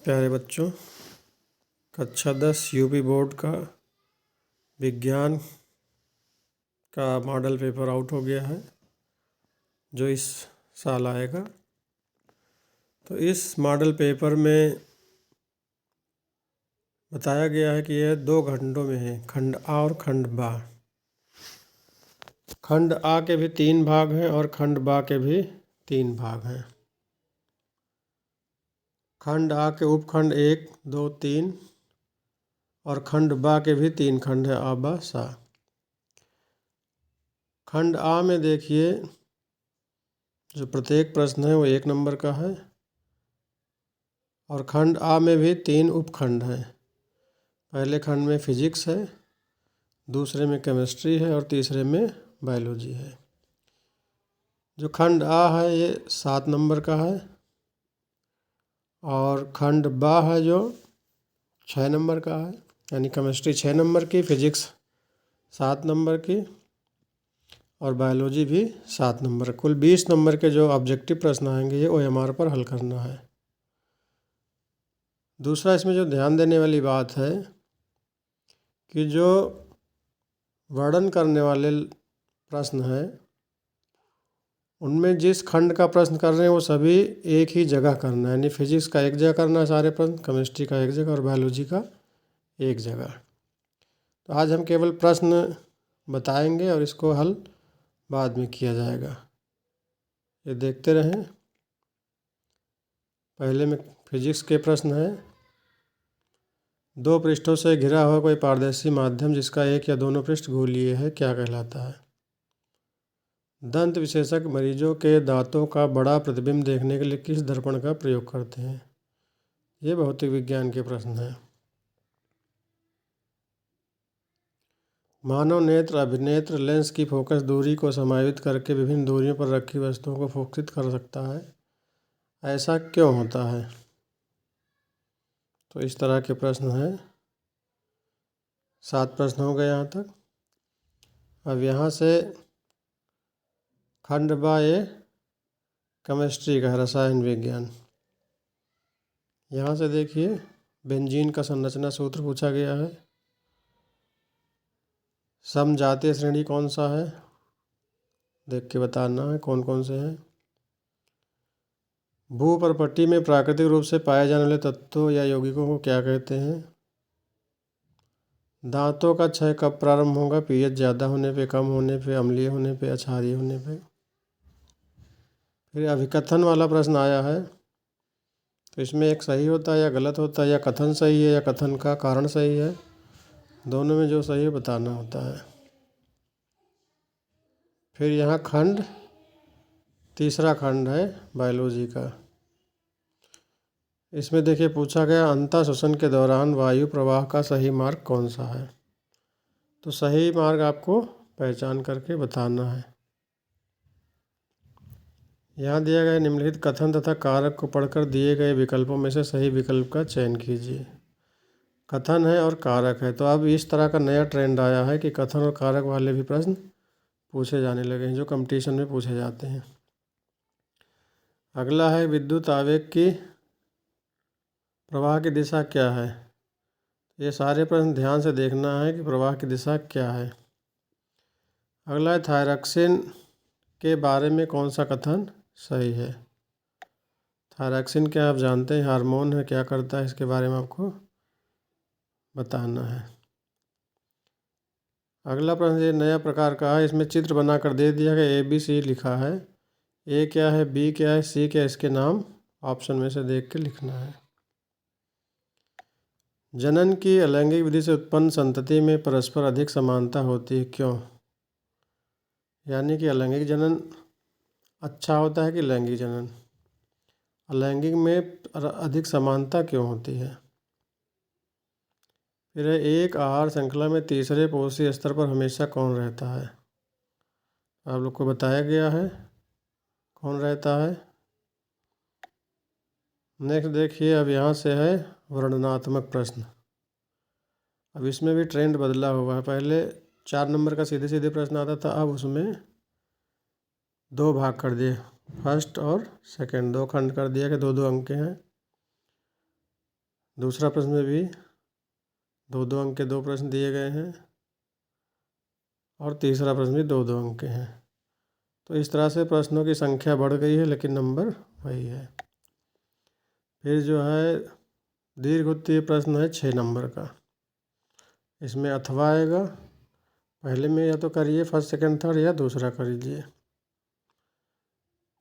प्यारे बच्चों, कक्षा 10 यूपी बोर्ड का विज्ञान का मॉडल पेपर आउट हो गया है जो इस साल आएगा। तो इस मॉडल पेपर में बताया गया है कि यह 2 खंडों में है, खंड आ और खंड बा। खंड आ के भी 3 भाग हैं और खंड बा के भी 3 भाग हैं। खंड आ के उपखंड 1, 2, 3 और खंड बा के भी 3 खंड है, आ बा सा। खंड आ में देखिए जो प्रत्येक प्रश्न है वो 1 नंबर का है और खंड आ में भी 3 उपखंड हैं। पहले खंड में फिजिक्स है, दूसरे में केमिस्ट्री है और तीसरे में बायोलॉजी है। जो खंड आ है ये 7 नंबर का है और खंड बा है जो 6 नंबर का है, यानी केमिस्ट्री 6 नंबर की, फिजिक्स 7 नंबर की और बायोलॉजी भी 7 नंबर। कुल 20 नंबर के जो ऑब्जेक्टिव प्रश्न आएंगे ये OMR पर हल करना है। दूसरा इसमें जो ध्यान देने वाली बात है कि जो वर्णन करने वाले प्रश्न हैं उनमें जिस खंड का प्रश्न कर रहे हैं वो सभी एक ही जगह करना है, यानी फिजिक्स का एक जगह करना है सारे प्रश्न, केमिस्ट्री का एक जगह और बायोलॉजी का एक जगह। तो आज हम केवल प्रश्न बताएंगे और इसको हल बाद में किया जाएगा। ये देखते रहें। पहले में फिजिक्स के प्रश्न है। 2 पृष्ठों से घिरा हुआ कोई पारदर्शी माध्यम जिसका एक या दोनों पृष्ठ गोलीय है क्या कहलाता है? दंत विशेषज्ञ मरीजों के दांतों का बड़ा प्रतिबिंब देखने के लिए किस दर्पण का प्रयोग करते हैं? ये भौतिक विज्ञान के प्रश्न हैं। मानव नेत्र अभिनेत्र लेंस की फोकस दूरी को समायोजित करके विभिन्न दूरियों पर रखी वस्तुओं को फोकसित कर सकता है, ऐसा क्यों होता है? तो इस तरह के प्रश्न हैं। 7 प्रश्न हो गए यहाँ तक। अब यहाँ से खंड बा ये केमिस्ट्री का रसायन विज्ञान। यहाँ से देखिए बेंजीन का संरचना सूत्र पूछा गया है। समजातीय श्रेणी कौन सा है देख के बताना है कौन कौन से हैं। भूपर्पट्टी में प्राकृतिक रूप से पाए जाने वाले तत्वों या यौगिकों को क्या कहते हैं? दांतों का क्षय कब प्रारंभ होगा? पीएच ज़्यादा होने पे, कम होने पे, अम्लीय होने पे, क्षारीय होने पे। फिर अभिकथन वाला प्रश्न आया है, तो इसमें एक सही होता है या गलत होता है, या कथन सही है या कथन का कारण सही है, दोनों में जो सही है बताना होता है। फिर यहाँ खंड तीसरा खंड है बायोलॉजी का। इसमें देखिए पूछा गया अंतः श्वसन के दौरान वायु प्रवाह का सही मार्ग कौन सा है? तो सही मार्ग आपको पहचान करके बताना है। यहाँ दिया गया निम्नलिखित कथन तथा कारक को पढ़कर दिए गए विकल्पों में से सही विकल्प का चयन कीजिए। कथन है और कारक है, तो अब इस तरह का नया ट्रेंड आया है कि कथन और कारक वाले भी प्रश्न पूछे जाने लगे हैं जो कंपटीशन में पूछे जाते हैं। अगला है विद्युत आवेग की प्रवाह की दिशा क्या है? ये सारे प्रश्न ध्यान से देखना है कि प्रवाह की दिशा क्या है। अगला है थायरॉक्सिन के बारे में कौन सा कथन सही है? थायरॉक्सिन क्या आप जानते हैं? हार्मोन है, क्या करता है इसके बारे में आपको बताना है। अगला प्रश्न ये नया प्रकार का है, इसमें चित्र बनाकर दे दिया गया ABC लिखा है। ए क्या है, बी क्या है, सी क्या है, इसके नाम ऑप्शन में से देख के लिखना है। जनन की अलैंगिक विधि से उत्पन्न संतति में परस्पर अधिक समानता होती है, क्यों? यानी कि अलैंगिक जनन अच्छा होता है कि लैंगिक जनन? अलैंगिक में अधिक समानता क्यों होती है? फिर एक आहार श्रृंखला में तीसरे पोषी स्तर पर हमेशा कौन रहता है? आप लोग को बताया गया है कौन रहता है। नेक्स्ट देखिए, अब यहाँ से है वर्णनात्मक प्रश्न। अब इसमें भी ट्रेंड बदला हुआ है। पहले 4 नंबर का सीधे सीधे प्रश्न आता था, अब उसमें 2 भाग कर दिए, फर्स्ट और सेकंड, 2 खंड कर दिया कि 2-2 अंक के हैं। दूसरा प्रश्न में भी 2-2 अंक के 2 प्रश्न दिए गए हैं और तीसरा प्रश्न भी 2-2 अंक के हैं। तो इस तरह से प्रश्नों की संख्या बढ़ गई है लेकिन नंबर वही है। फिर जो है दीर्घ उत्तरीय प्रश्न है 6 नंबर का। इसमें अथवा आएगा, पहले में या तो करिए फर्स्ट सेकंड थर्ड या दूसरा करीजिए।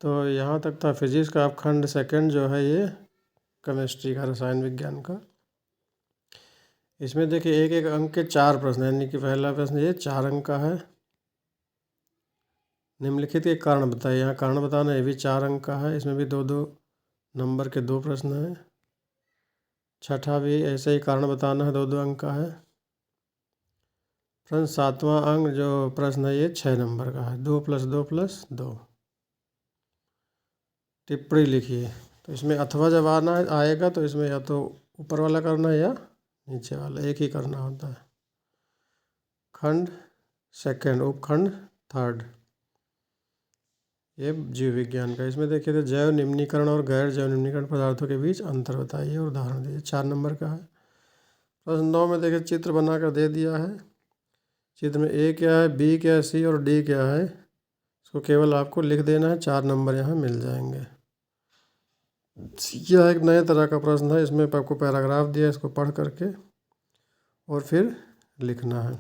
तो यहाँ तक था फिजिक्स का। अब खंड सेकंड जो है ये केमिस्ट्री का, रसायन विज्ञान का। इसमें देखिए 1-1 अंक के 4 प्रश्न, यानी कि पहला प्रश्न ये 4 अंक का है। निम्नलिखित के कारण बताइए, यहाँ कारण बताना, ये भी 4 अंक का है। इसमें भी 2-2 नंबर के 2 प्रश्न हैं। छठा भी ऐसे ही कारण बताना है, 2-2 अंक का है। प्रश्न 7वां अंक जो प्रश्न है ये 6 नंबर का है, 2 + 2 + 2। टिप्पणी लिखिए। तो इसमें अथवा जब आएगा तो इसमें या तो ऊपर वाला करना है या नीचे वाला, एक ही करना होता है। खंड सेकंड, उपखंड थर्ड, ये जीव विज्ञान का। इसमें देखिए तो जैव निम्नीकरण और गैर जैव निम्नीकरण पदार्थों के बीच अंतर बताइए और उदाहरण दीजिए, 4 नंबर का है। प्रश्न 9 में देखिए चित्र बनाकर दे दिया है। चित्र में ए क्या है, बी क्या है, सी और डी क्या है, इसको केवल आपको लिख देना है, 4 नंबर यहाँ मिल जाएंगे। यह एक नए तरह का प्रश्न है, इसमें आपको पैराग्राफ दिया है, इसको पढ़ करके और फिर लिखना है।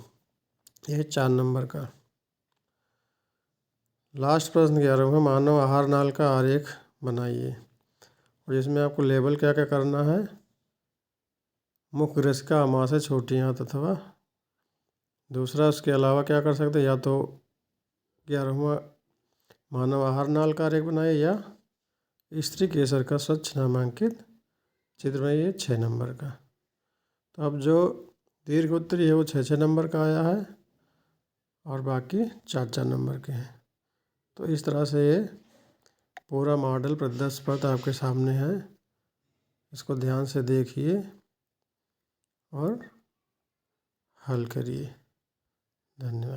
यह 4 नंबर का। लास्ट प्रश्न 11वां, मानव आहार नाल का आरेख बनाइए। और इसमें आपको लेबल क्या क्या करना है, मुख्य ग्रसिका, आमाशय, छोटी आंत अथवा। दूसरा उसके अलावा क्या कर सकते हैं, या तो 11वां मानव आहार नाल का आरेख बनाइए या स्त्री केसर का स्वच्छ नामांकित चित्र में, ये 6 नंबर का। तो अब जो दीर्घ उत्तरी है वो 6-6 नंबर का आया है और बाकी 4-4 नंबर के हैं। तो इस तरह से ये पूरा मॉडल प्रदर्शन पत्र आपके सामने है, इसको ध्यान से देखिए और हल करिए। धन्यवाद।